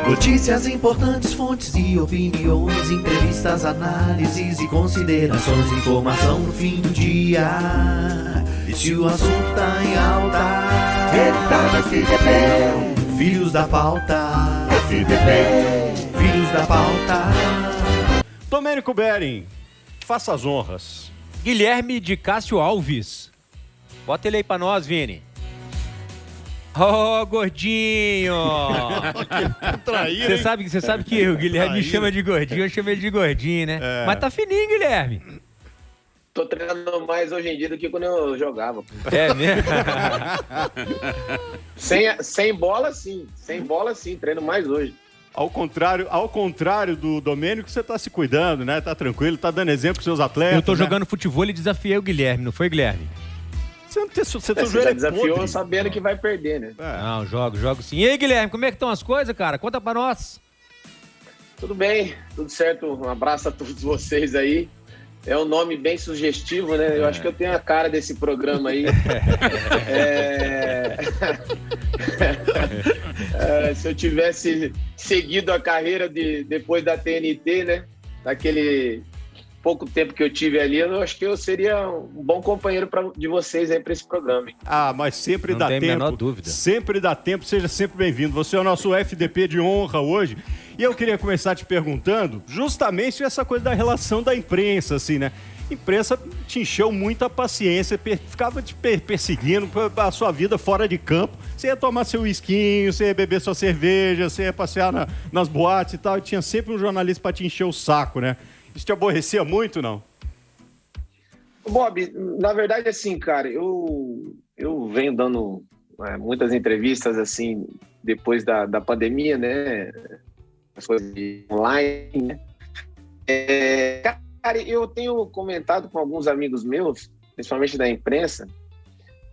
Notícias importantes, fontes e opiniões, entrevistas, análises e considerações, informação no fim do dia. E se o assunto tá em alta, ele tá na FDP. Filhos da pauta, FDP. Filhos da pauta. Domênico Bering, faça as honras. Guilherme de Cássio Alves. Bota ele aí pra nós, Vini. Ô, gordinho! Você sabe que o Guilherme me chama de gordinho, eu chamo ele de gordinho, né? É. Mas tá fininho, Guilherme. Tô treinando mais hoje em dia do que quando eu jogava. É mesmo? sem bola, sim. Sem bola, sim. Treino mais hoje. Ao contrário do Domênico, você tá se cuidando, né? Tá tranquilo, tá dando exemplo pros seus atletas. Eu tô jogando futebol e desafiei o Guilherme, não foi, Guilherme? Você já desafiou sabendo que vai perder, né? Não, jogo sim. E aí, Guilherme, como é que estão as coisas, cara? Conta pra nós. Tudo bem, tudo certo. Um abraço a todos vocês aí. É um nome bem sugestivo, né? Eu acho que eu tenho a cara desse programa aí. Se eu tivesse seguido a carreira depois da TNT, né? Daquele pouco tempo que eu tive ali, eu acho que eu seria um bom companheiro de vocês aí para esse programa. Hein? Mas sempre dá tempo. Não tem a menor dúvida. Sempre dá tempo, seja sempre bem-vindo. Você é o nosso FDP de honra hoje. E eu queria começar te perguntando justamente essa coisa da relação da imprensa, assim, né? A imprensa te encheu muita paciência, ficava te perseguindo a sua vida fora de campo. Você ia tomar seu whiskinho, você ia beber sua cerveja, você ia passear nas boates e tal, e tinha sempre um jornalista para te encher o saco, né? Isso te aborrecia muito, não? Bob, na verdade, assim, cara, eu venho dando muitas entrevistas, assim, depois da pandemia, né? As coisas online, né? Cara, eu tenho comentado com alguns amigos meus, principalmente da imprensa,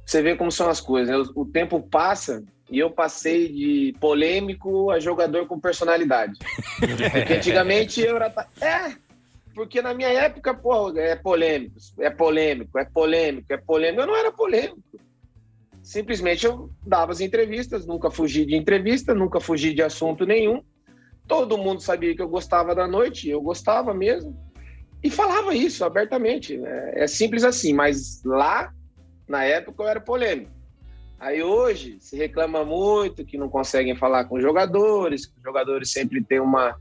você vê como são as coisas, né? O tempo passa e eu passei de polêmico a jogador com personalidade. Porque antigamente eu era... Porque na minha época, pô, é polêmico. Eu não era polêmico. Simplesmente eu dava as entrevistas, nunca fugi de entrevista, nunca fugi de assunto nenhum. Todo mundo sabia que eu gostava da noite, eu gostava mesmo. E falava isso abertamente. É simples assim, mas lá, na época, eu era polêmico. Aí hoje, se reclama muito que não conseguem falar com os jogadores, que os jogadores sempre têm uma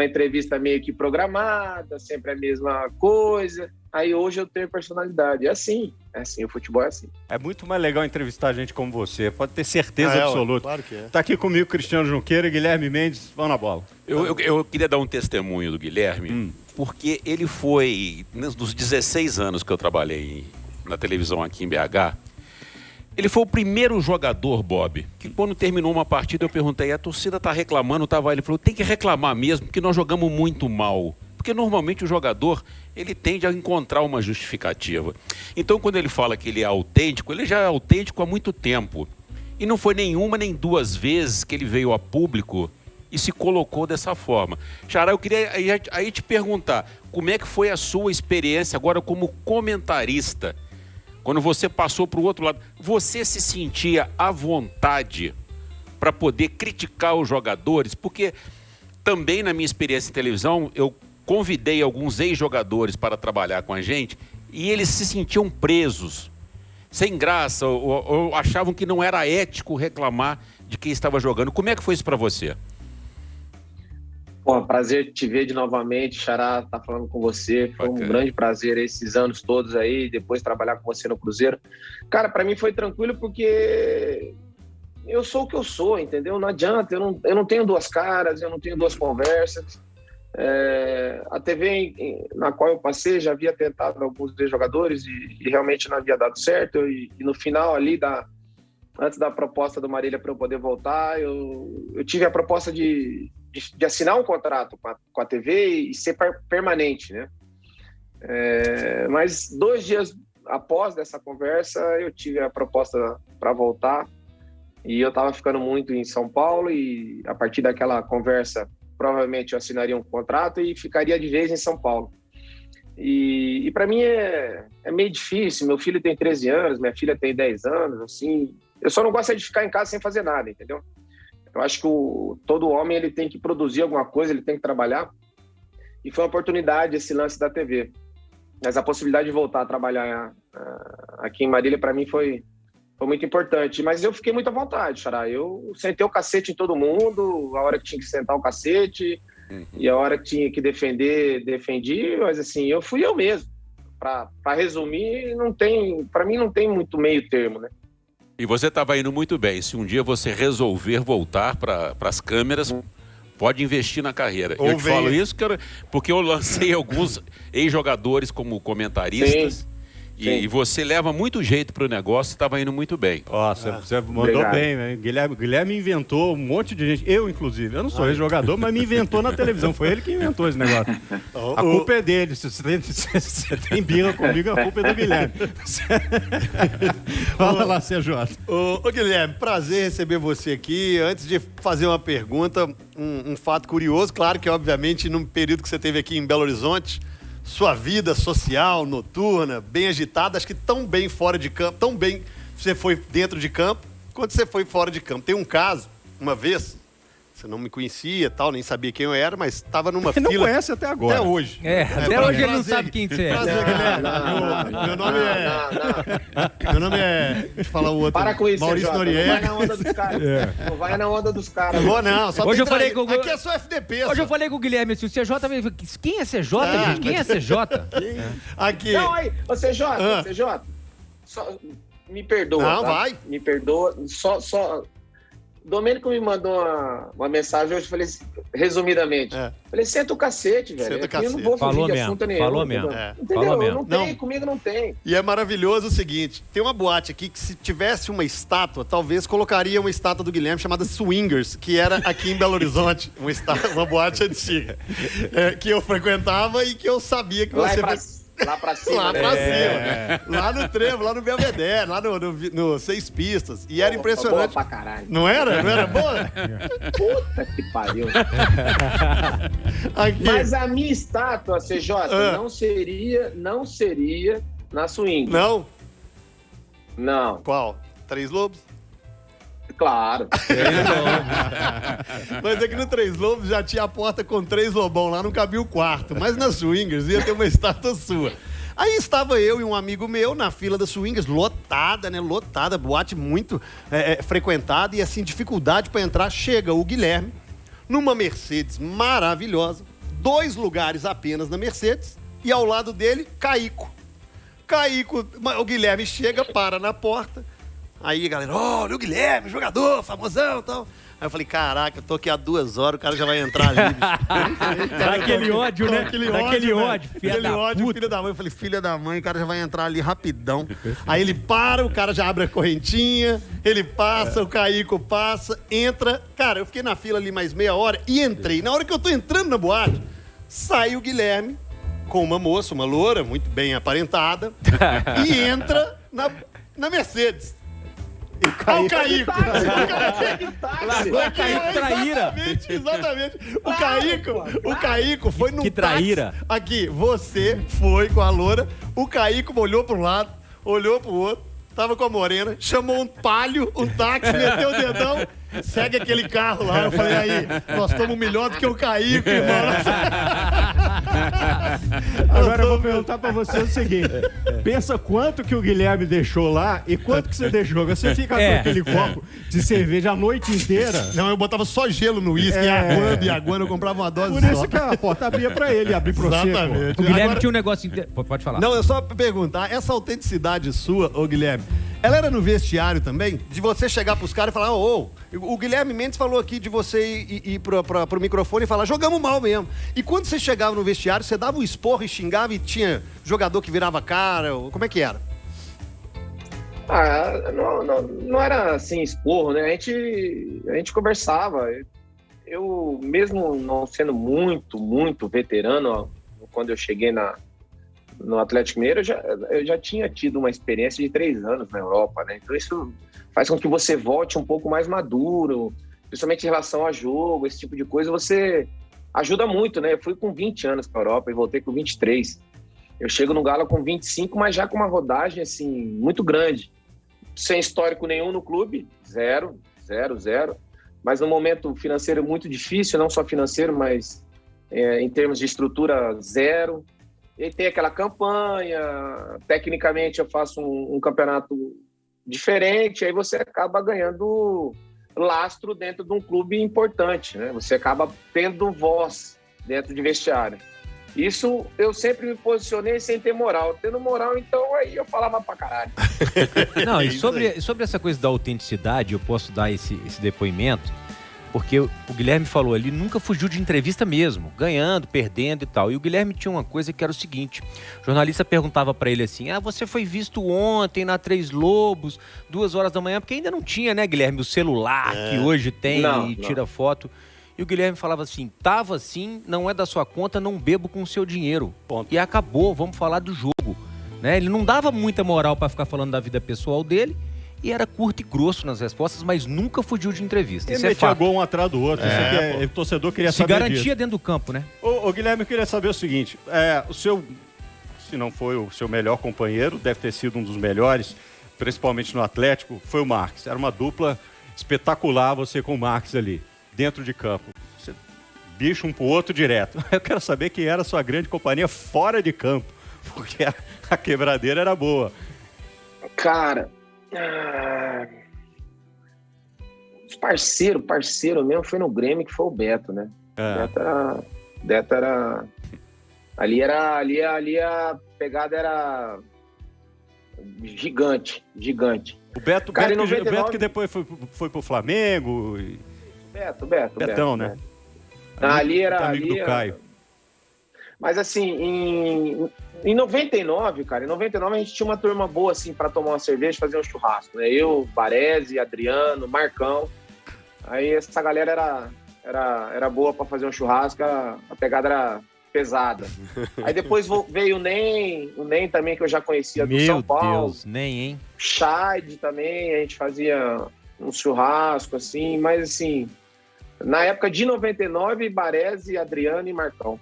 entrevista meio que programada, sempre a mesma coisa. Aí hoje eu tenho personalidade. É assim, o futebol é assim. É muito mais legal entrevistar gente como você, pode ter certeza absoluta. Claro que é. Tá aqui comigo Cristiano Junqueira e Guilherme Mendes, vão na bola. Eu queria dar um testemunho do Guilherme, porque ele foi, nos 16 anos que eu trabalhei na televisão aqui em BH, ele foi o primeiro jogador, Bob, que quando terminou uma partida eu perguntei, a torcida tá reclamando, ele falou, tem que reclamar mesmo, porque nós jogamos muito mal. Porque normalmente o jogador, ele tende a encontrar uma justificativa. Então quando ele fala que ele é autêntico, ele já é autêntico há muito tempo. E não foi nenhuma nem duas vezes que ele veio a público e se colocou dessa forma. Xará, eu queria aí te perguntar, como é que foi a sua experiência agora como comentarista? Quando você passou para o outro lado, você se sentia à vontade para poder criticar os jogadores? Porque também na minha experiência em televisão, eu convidei alguns ex-jogadores para trabalhar com a gente e eles se sentiam presos, sem graça, ou achavam que não era ético reclamar de quem estava jogando. Como é que foi isso para você? Pô, prazer te ver de novamente, Xará, tá falando com você. Foi um grande prazer esses anos todos aí, depois trabalhar com você no Cruzeiro. Cara, para mim foi tranquilo porque eu sou o que eu sou, entendeu? Não adianta, eu não tenho duas caras, eu não tenho duas conversas. A TV na qual eu passei já havia tentado alguns jogadores e realmente não havia dado certo. E no final ali, antes da proposta do Marília para eu poder voltar, eu tive a proposta de assinar um contrato com a TV e ser permanente, né? Mas 2 dias após dessa conversa, eu tive a proposta para voltar e eu estava ficando muito em São Paulo e a partir daquela conversa, provavelmente eu assinaria um contrato e ficaria de vez em São Paulo. E para mim é meio difícil. Meu filho tem 13 anos, minha filha tem 10 anos, assim. Eu só não gosto de ficar em casa sem fazer nada, entendeu? Eu acho que todo homem ele tem que produzir alguma coisa, ele tem que trabalhar. E foi uma oportunidade esse lance da TV. Mas a possibilidade de voltar a trabalhar aqui em Marília, para mim, foi muito importante. Mas eu fiquei muito à vontade, Xará. Eu sentei o cacete em todo mundo, a hora que tinha que sentar o cacete, e a hora que tinha que defender, defendi. Mas assim, eu fui eu mesmo. Para resumir, para mim não tem muito meio termo, né? E você estava indo muito bem. Se um dia você resolver voltar para as câmeras, pode investir na carreira. Eu te falo isso porque eu lancei alguns ex-jogadores como comentaristas. Sim. E você leva muito jeito para o negócio e estava indo muito bem. Você mandou bem, né? Guilherme inventou um monte de gente. Eu, inclusive. Eu não sou ex-jogador, mas me inventou na televisão. Foi ele que inventou esse negócio. A culpa é dele. Se você tem birra comigo, a culpa é do Guilherme. Fala lá, CJ. Ô Guilherme, prazer receber você aqui. Antes de fazer uma pergunta, um fato curioso. Claro que, obviamente, no período que você teve aqui em Belo Horizonte, sua vida social, noturna, bem agitada, acho que tão bem fora de campo, tão bem você foi dentro de campo, quanto você foi fora de campo. Tem um caso, uma vez, você não me conhecia, tal, nem sabia quem eu era, mas estava numa fila... Não conhece até agora. Até hoje. Até hoje ele não sabe quem você é. Prazer, Guilherme. Meu nome é... Meu nome é... Deixa eu falar o outro. Para com isso, Maurício Noriega. Não vai na onda dos caras. Não vai na onda dos caras. Vou não, só Hoje tem eu falei com o... Aqui é só FDP. Hoje eu falei com o Guilherme assim, o CJ... Quem é CJ, gente? Quem é CJ? Aqui. Não, aí, ô CJ, só, me perdoa. Não, tá? vai. Me perdoa. Só. Domênico me mandou uma mensagem hoje, falei resumidamente. Falei, senta o cacete, velho. Senta o cacete. Eu não vou fugir de assunto nenhum. Falou mesmo. Entendeu? Falou mesmo. Não tem, comigo não tem. E é maravilhoso o seguinte, tem uma boate aqui que se tivesse uma estátua, talvez colocaria uma estátua do Guilherme chamada Swingers, que era aqui em Belo Horizonte, uma boate antiga, que eu frequentava e que eu sabia que você... Lá pra cima. Lá pra cima. Lá no Trevo, lá no Belvedere, lá no Seis Pistas. E era impressionante. Boa pra caralho. Não era? Não era boa? Puta que pariu. Aqui. Mas a minha estátua, CJ, não seria na Swing. Não? Não. Qual? Três Lobos? Claro. Mas é que no Três Lobos já tinha a porta com 3 lobão, lá não cabia o quarto. Mas na Swingers ia ter uma estátua sua. Aí estava eu e um amigo meu na fila da Swingers, lotada, né? Lotada, boate muito frequentada e assim, dificuldade para entrar. Chega o Guilherme numa Mercedes maravilhosa, 2 lugares apenas na Mercedes e ao lado dele, Caico. O Guilherme chega, para na porta. Aí a galera, olha o Guilherme, jogador, famosão e tal. Aí eu falei, caraca, eu tô aqui há 2 horas, o cara já vai entrar ali, bicho. Daquele ódio, né? Daquele ódio, filha da mãe. Eu falei, filha da mãe, o cara já vai entrar ali rapidão. Aí ele para, o cara já abre a correntinha, ele passa, o Caico passa, entra. Cara, eu fiquei na fila ali mais meia hora e entrei. Na hora que eu tô entrando na boate, sai o Guilherme com uma moça, uma loura, muito bem aparentada, e entra na Mercedes. O Caico. Largou o Caico traíra. Exatamente. O Caico foi num Que traíra. táxi. Aqui, você foi com a loura, o Caico olhou para um lado, olhou para o outro, tava com a morena, chamou um palio, um táxi, meteu o dedão, segue aquele carro lá. Eu falei, aí, nós estamos melhor do que o Caico, irmão. Agora eu vou perguntar pra você o seguinte. Pensa quanto que o Guilherme deixou lá e quanto que você deixou. Você fica com aquele copo de cerveja a noite inteira. Não, eu botava só gelo no uísque, e aguando, eu comprava uma dose Por só. isso que a porta abria pra ele, abrir pra você. Exatamente. O Guilherme tinha um negócio... Pode falar. Não, eu só pra perguntar, essa autenticidade sua, ô Guilherme, ela era no vestiário também? De você chegar pros caras e falar, o Guilherme Mendes falou aqui de você ir pro microfone e falar, jogamos mal mesmo. E quando você chegava no vestiário, você dava um esporro e xingava e tinha jogador que virava cara? Como é que era? Não era assim, esporro, né? A gente conversava. Eu, mesmo não sendo muito veterano, quando eu cheguei no Atlético Mineiro, eu já tinha tido uma experiência de 3 anos na Europa, né? Então isso faz com que você volte um pouco mais maduro, principalmente em relação a jogo, esse tipo de coisa, você ajuda muito, né? Eu fui com 20 anos para a Europa e voltei com 23. Eu chego no Galo com 25, mas já com uma rodagem, assim, muito grande. Sem histórico nenhum no clube, zero. mas num momento financeiro muito difícil, não só financeiro, mas em termos de estrutura zero. E tem aquela campanha, tecnicamente eu faço um campeonato diferente, aí você acaba ganhando lastro dentro de um clube importante, né? Você acaba tendo voz dentro de vestiário. Isso eu sempre me posicionei sem ter moral. Tendo moral, então, aí eu falava pra caralho. Não, e sobre essa coisa da autenticidade, eu posso dar esse depoimento, porque o Guilherme falou ali, nunca fugiu de entrevista mesmo, ganhando, perdendo e tal. E o Guilherme tinha uma coisa que era o seguinte, o jornalista perguntava pra ele assim, você foi visto ontem na Três Lobos, 2 horas da manhã, porque ainda não tinha, né, Guilherme, o celular que hoje tem e tira foto. E o Guilherme falava assim, tava assim, não é da sua conta, não bebo com o seu dinheiro. Ponto. E acabou, vamos falar do jogo. Né? Ele não dava muita moral pra ficar falando da vida pessoal dele, e era curto e grosso nas respostas, mas nunca fugiu de entrevista. Ele metia gol um atrás do outro. O torcedor queria saber disso. Se garantia dentro do campo, né? Ô Guilherme, eu queria saber o seguinte. O seu, se não foi o seu melhor companheiro, deve ter sido um dos melhores, principalmente no Atlético, foi o Marques. Era uma dupla espetacular você com o Marques ali, dentro de campo. Você, bicho um pro outro direto. Eu quero saber quem era a sua grande companhia fora de campo, porque a quebradeira era boa. Cara... parceiro mesmo foi no Grêmio, que foi o Beto, né? Beto era... Ali a pegada era gigante. O Beto, cara, o Beto que depois foi pro Flamengo. Betão, né? Ali era... amigo do Caio. Mas assim, em 99, cara, a gente tinha uma turma boa, assim, pra tomar uma cerveja e fazer um churrasco, né? Eu, Baresi, Adriano, Marcão. Aí essa galera era boa pra fazer um churrasco, a pegada era pesada. Aí depois veio o Nem também, que eu já conhecia do São Paulo. Meu Deus, Nem, hein? Scheid também, a gente fazia um churrasco, assim, mas assim, na época de 99, Baresi, Adriano e Marcão.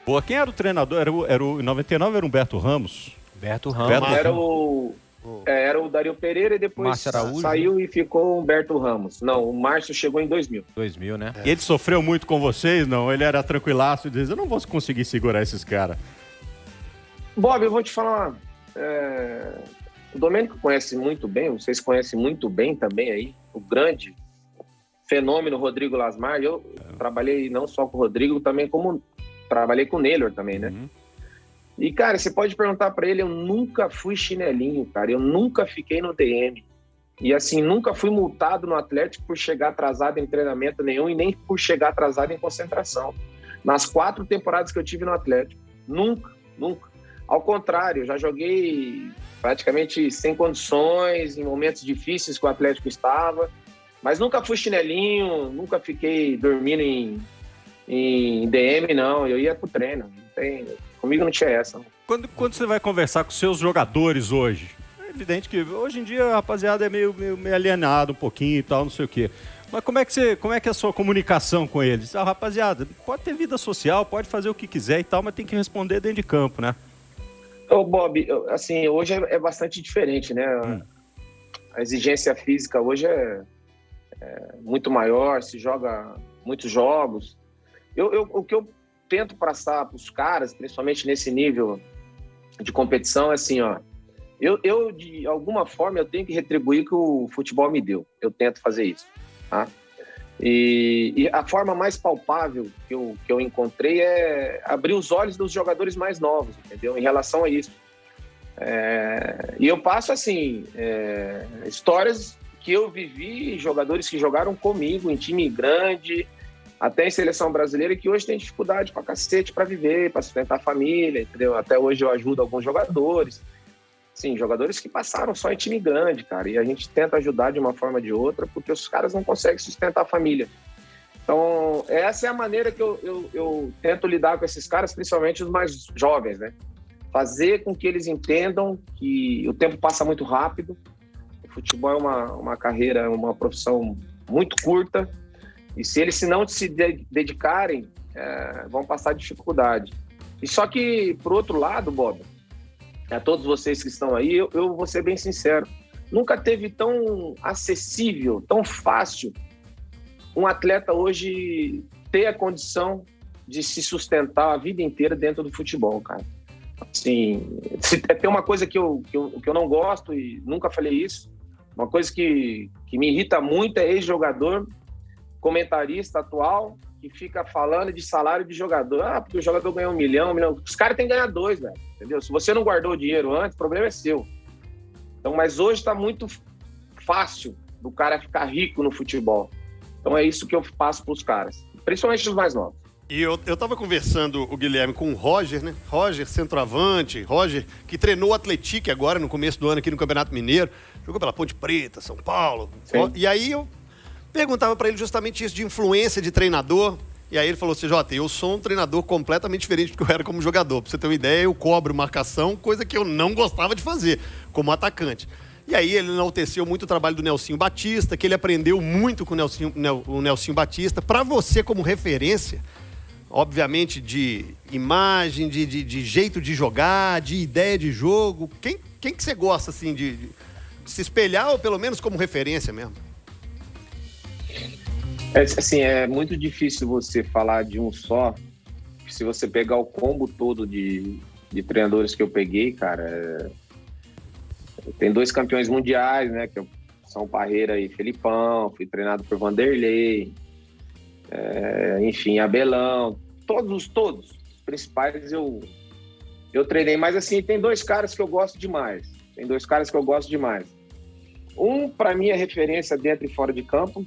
Boa, quem era o treinador? Em 99 era o Humberto Ramos. Humberto Ramos. Era o Dario Pereira e depois saiu e ficou o Humberto Ramos. Não, o Márcio chegou em 2000. 2000, né? E ele sofreu muito com vocês, não? Ele era tranquilaço e dizia, eu não vou conseguir segurar esses caras. Bob, eu vou te falar. O Domênico conhece muito bem, vocês conhecem muito bem também aí, o grande fenômeno Rodrigo Lasmar. Eu trabalhei não só com o Rodrigo, também como... Trabalhei com o Neylor também, né? E, cara, você pode perguntar pra ele, eu nunca fui chinelinho, cara. Eu nunca fiquei no DM. E, assim, nunca fui multado no Atlético por chegar atrasado em treinamento nenhum e nem por chegar atrasado em concentração. Nas 4 temporadas que eu tive no Atlético. Nunca. Ao contrário, eu já joguei praticamente sem condições, em momentos difíceis que o Atlético estava. Mas nunca fui chinelinho, nunca fiquei dormindo em DM, não. Eu ia pro treino. Comigo não tinha essa. Quando você vai conversar com seus jogadores hoje, é evidente que hoje em dia a rapaziada é meio alienado um pouquinho e tal, não sei o quê. Mas como é que é a sua comunicação com eles? Rapaziada, pode ter vida social, pode fazer o que quiser e tal, mas tem que responder dentro de campo, né? Ô, Bob, assim, hoje é bastante diferente, né? A exigência física hoje é muito maior, se joga muitos jogos. O que eu tento passar para os caras, principalmente nesse nível de competição, é assim, ó. Eu, de alguma forma, eu tenho que retribuir o que o futebol me deu. Eu tento fazer isso, tá? E a forma mais palpável que eu encontrei é abrir os olhos dos jogadores mais novos, entendeu? Em relação a isso. E eu passo, assim, histórias que eu vivi, jogadores que jogaram comigo em time grande, até em seleção brasileira, que hoje tem dificuldade pra cacete pra viver, pra sustentar a família, entendeu? Até hoje eu ajudo alguns jogadores. Sim, jogadores que passaram só em time grande, cara, e a gente tenta ajudar de uma forma ou de outra, porque os caras não conseguem sustentar a família. Então, essa é a maneira que eu tento lidar com esses caras, principalmente os mais jovens, né? Fazer com que eles entendam que o tempo passa muito rápido, o futebol é uma carreira, uma profissão muito curta, e se eles não se dedicarem, vão passar dificuldade. E só que, por outro lado, Bob, a todos vocês que estão aí, eu vou ser bem sincero, nunca teve tão acessível, tão fácil um atleta hoje ter a condição de se sustentar a vida inteira dentro do futebol, cara. Assim, tem uma coisa que eu não gosto e nunca falei isso, uma coisa que me irrita muito é ex-jogador, comentarista atual, que fica falando de salário de jogador. Porque o jogador ganhou 1 milhão, 1 milhão. Os caras têm que ganhar 2, velho. Entendeu? Se você não guardou o dinheiro antes, o problema é seu. Então, mas hoje está muito fácil do cara ficar rico no futebol. Então é isso que eu passo para os caras, principalmente os mais novos. E eu tava conversando, o Guilherme, com o Roger, né? Roger, centroavante, Roger, que treinou o Atlético agora, no começo do ano, aqui no Campeonato Mineiro. Jogou pela Ponte Preta, São Paulo. Sim. E aí eu perguntava para ele justamente isso de influência de treinador. E aí ele falou assim, Jota, eu sou um treinador completamente diferente do que eu era como jogador. Pra você ter uma ideia, eu cobro marcação, coisa que eu não gostava de fazer como atacante. E aí ele enalteceu muito o trabalho do Nelsinho Batista, que ele aprendeu muito com o Nelsinho Batista. Para você como referência, obviamente de imagem, de jeito de jogar, de ideia de jogo, quem que você gosta assim de se espelhar ou pelo menos como referência mesmo? Assim, é muito difícil você falar de um só. Se você pegar o combo todo de treinadores que eu peguei, cara, tem 2 campeões mundiais, né? Que são Parreira e Felipão. Fui treinado por Vanderlei, enfim, Abelão. Todos os principais eu treinei. Mas assim, tem 2 caras que eu gosto demais. Um, para mim, é referência dentro e fora de campo.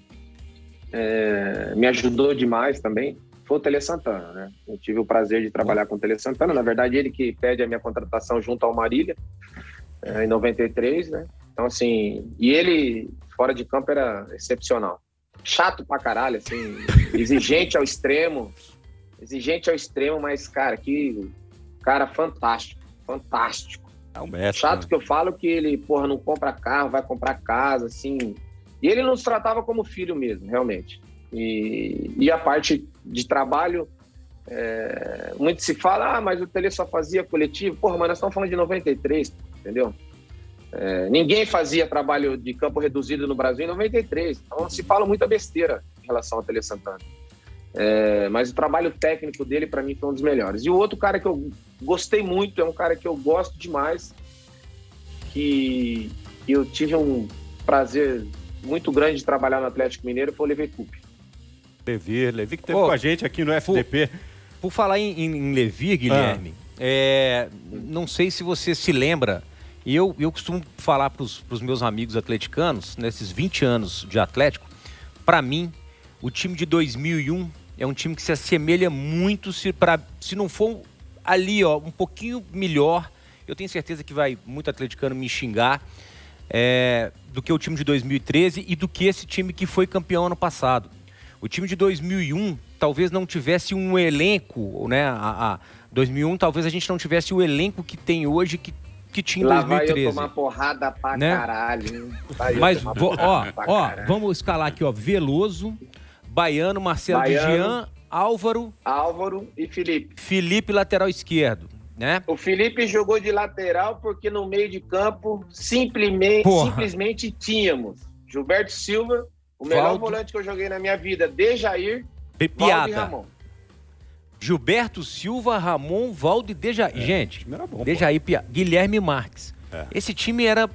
Me ajudou demais também, foi o Tele Santana, né? Eu tive o prazer de trabalhar com o Tele Santana, na verdade ele que pede a minha contratação junto ao Marília, em 93, né? Então assim, e ele fora de campo era excepcional, chato pra caralho, assim, exigente ao extremo, mas cara fantástico. É um mestre, Chato, né? que eu falo que ele, não compra carro, vai comprar casa, assim. E ele nos tratava como filho mesmo, realmente. E a parte de trabalho, muito se fala, mas o Tele só fazia coletivo. Mas nós estamos falando de 93, entendeu? Ninguém fazia trabalho de campo reduzido no Brasil em 93. Então se fala muita besteira em relação ao Tele Santana. Mas o trabalho técnico dele, para mim, foi um dos melhores. E o outro cara que eu gostei muito, é um cara que eu gosto demais, que eu tive um prazer muito grande de trabalhar no Atlético Mineiro, foi o Levi Coupe. Levi que esteve com a gente aqui no FDP. Por falar em Levi, Guilherme, não sei se você se lembra, e eu costumo falar para os meus amigos atleticanos, nesses 20 anos de Atlético, para mim, o time de 2001 é um time que se assemelha muito, se não for ali, um pouquinho melhor, eu tenho certeza que vai muito atleticano me xingar, do que o time de 2013 e do que esse time que foi campeão ano passado. O time de 2001 talvez não tivesse um elenco, né? 2001 talvez a gente não tivesse o elenco que tem hoje, que tinha em 2013. Vai eu tomar porrada pra caralho. Mas, vamos escalar aqui, Veloso, Baiano, Marcelo Jean, Álvaro e Felipe. Felipe, lateral esquerdo. Né? O Felipe jogou de lateral porque no meio de campo simplesmente tínhamos Gilberto Silva, o melhor volante que eu joguei na minha vida, Dejair, Valdo e Ramon. Gilberto Silva, Ramon, Valdo e Dejair. Gente, Dejair, Guilherme Marques. Esse time era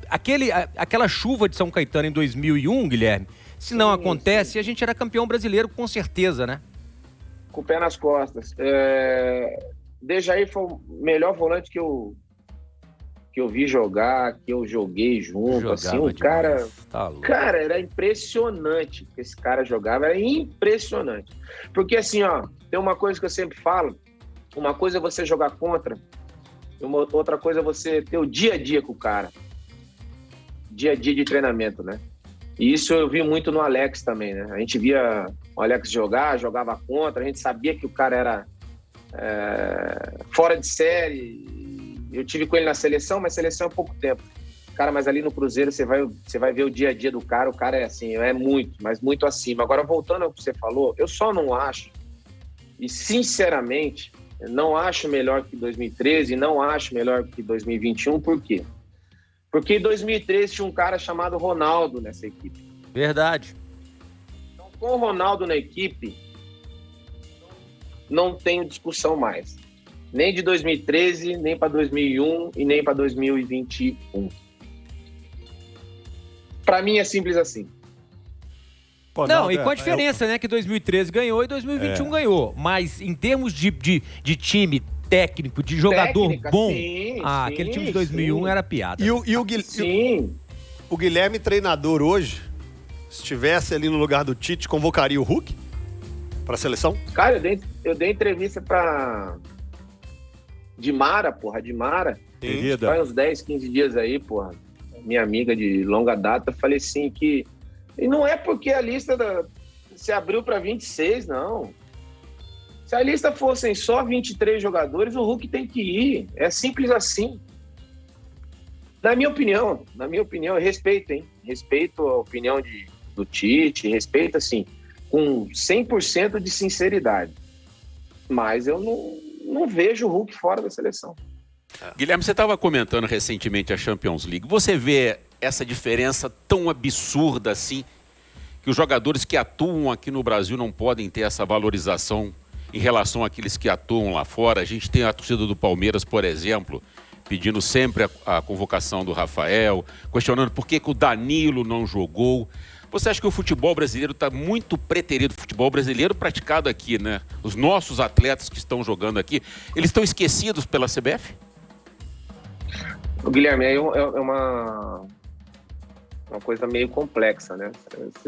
aquela chuva de São Caetano em 2001, Guilherme. Se não acontece, a gente era campeão brasileiro com certeza, né? Com o pé nas costas. Dejair foi o melhor volante que eu vi jogar, que eu joguei junto, assim, o cara, cara, era impressionante que esse cara jogava, era impressionante. Porque assim, tem uma coisa que eu sempre falo, uma coisa é você jogar contra, outra coisa é você ter o dia a dia com o cara, dia a dia de treinamento, né? E isso eu vi muito no Alex também, né? A gente via o Alex jogava contra, a gente sabia que o cara era fora de série. Eu tive com ele na seleção, mas seleção é pouco tempo. Cara, mas ali no Cruzeiro você vai ver o dia a dia do cara, o cara é assim, mas muito acima. Agora, voltando ao que você falou, eu só não acho, e sinceramente, não acho melhor que 2013, não acho melhor que 2021, por quê? Porque em 2013 tinha um cara chamado Ronaldo nessa equipe. Verdade. Então, com o Ronaldo na equipe, não tenho discussão mais. Nem de 2013, nem para 2001 e nem para 2021. Para mim é simples assim. Pô, não, e com a diferença, né? Que 2013 ganhou e 2021 ganhou. Mas em termos de time técnico, de jogador bom, sim, aquele time de 2001 era piada. E o Guilherme, treinador hoje, se estivesse ali no lugar do Tite, convocaria o Hulk para a seleção? Cara, eu dei entrevista para Dimara, porra, Dimara. Faz uns 10, 15 dias aí, porra. Minha amiga de longa data, falei assim que... E não é porque a lista se abriu para 26, não. Se a lista fossem só 23 jogadores, o Hulk tem que ir. É simples assim. Na minha opinião, eu respeito, hein? Respeito a opinião do Tite, respeito, assim, com 100% de sinceridade. Mas eu não vejo o Hulk fora da seleção. Guilherme, você estava comentando recentemente a Champions League. Você vê essa diferença tão absurda assim, que os jogadores que atuam aqui no Brasil não podem ter essa valorização em relação àqueles que atuam lá fora? A gente tem a torcida do Palmeiras, por exemplo, pedindo sempre a convocação do Rafael, questionando por que o Danilo não jogou. Você acha que o futebol brasileiro está muito preterido? O futebol brasileiro praticado aqui, né? Os nossos atletas que estão jogando aqui, eles estão esquecidos pela CBF? Guilherme, é uma coisa meio complexa, né?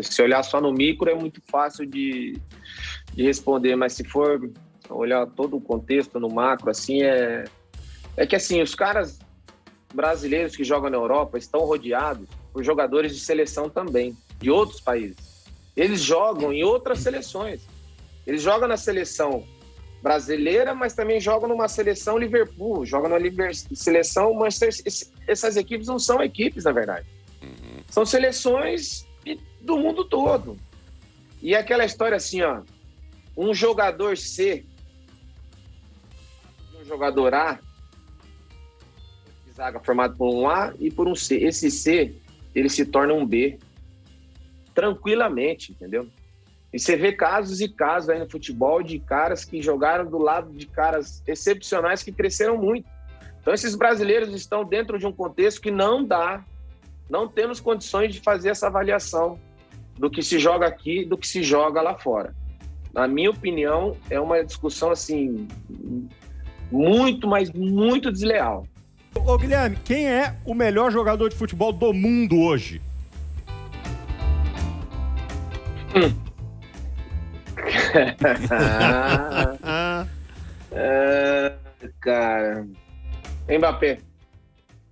Se olhar só no micro é muito fácil de responder, mas se for olhar todo o contexto no macro, assim, é que assim, os caras brasileiros que jogam na Europa estão rodeados por jogadores de seleção também, de outros países. Eles jogam em outras seleções. Eles jogam na seleção brasileira, mas também jogam numa seleção Liverpool, jogam na seleção Manchester. Essas equipes não são equipes, na verdade. São seleções do mundo todo. E aquela história assim, ó, um jogador C, um jogador A, zaga formado por um A e por um C. Esse C, ele se torna um B tranquilamente, entendeu? E você vê casos e casos aí no futebol de caras que jogaram do lado de caras excepcionais que cresceram muito. Então esses brasileiros estão dentro de um contexto que não temos condições de fazer essa avaliação do que se joga aqui, do que se joga lá fora. Na minha opinião, é uma discussão assim muito, mas muito desleal. Ô Guilherme, quem é o melhor jogador de futebol do mundo hoje? Cara, Mbappé.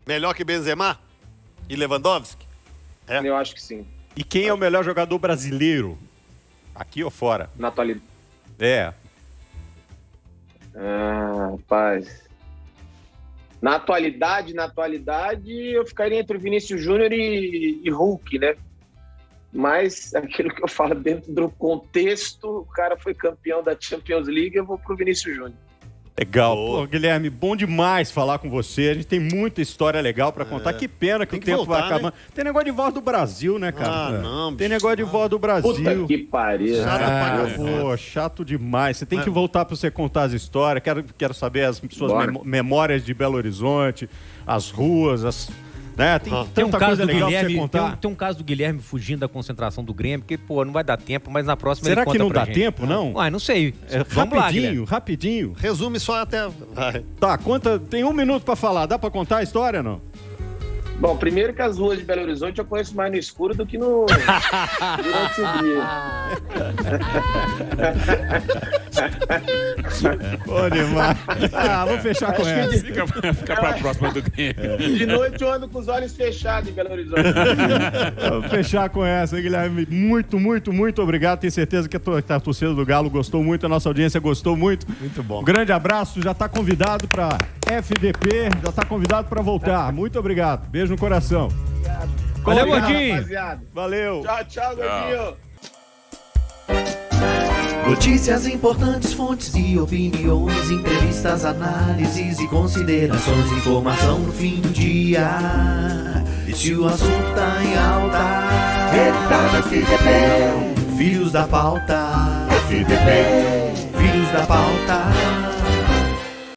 Melhor que Benzema e Lewandowski? Eu acho que sim. E quem é o melhor jogador brasileiro? Aqui ou fora? Na atualidade. Rapaz. Na atualidade, eu ficaria entre o Vinícius Júnior e Hulk, né? Mas aquilo que eu falo dentro do contexto, o cara foi campeão da Champions League, eu vou pro Vinícius Júnior. Legal. Pô, Guilherme, bom demais falar com você. A gente tem muita história legal pra contar. Que pena que o tempo vai acabando. Né? Tem negócio de voz do Brasil, né, cara? Não, tem negócio de voz do Brasil. Puta que pariu. Chato demais. Você tem que voltar pra você contar as histórias. Quero saber as suas memórias de Belo Horizonte, as ruas, né? Tem um caso legal pra você contar. Tem um caso do Guilherme fugindo da concentração do Grêmio, porque, não vai dar tempo, mas na próxima Será ele conta que não pra dá gente. tempo, não? Não sei. Vamos Rapidinho. Resume só até... Tá, tem 1 minuto pra falar. Dá pra contar a história, não? Bom, primeiro que as ruas de Belo Horizonte eu conheço mais no escuro do que no... durante o dia. Pô, demais. Vou fechar com essa. Fica pra próxima do Grêmio. De noite eu ando com os olhos fechados em Belo Horizonte. Vou fechar com essa, Guilherme. Muito, muito, muito obrigado. Tenho certeza que a torcida do Galo gostou muito, a nossa audiência gostou muito. Muito bom. Um grande abraço, já tá convidado pra FDP, já tá convidado pra voltar. Muito obrigado. Beijo no coração. Valeu, Gordinho. Valeu. Tchau, Gordinho. Notícias importantes, fontes e opiniões, entrevistas, análises e considerações, informação no fim do dia. E se o assunto tá em alta, ele tá na FDP. Filhos da pauta, FDP. Filhos da pauta,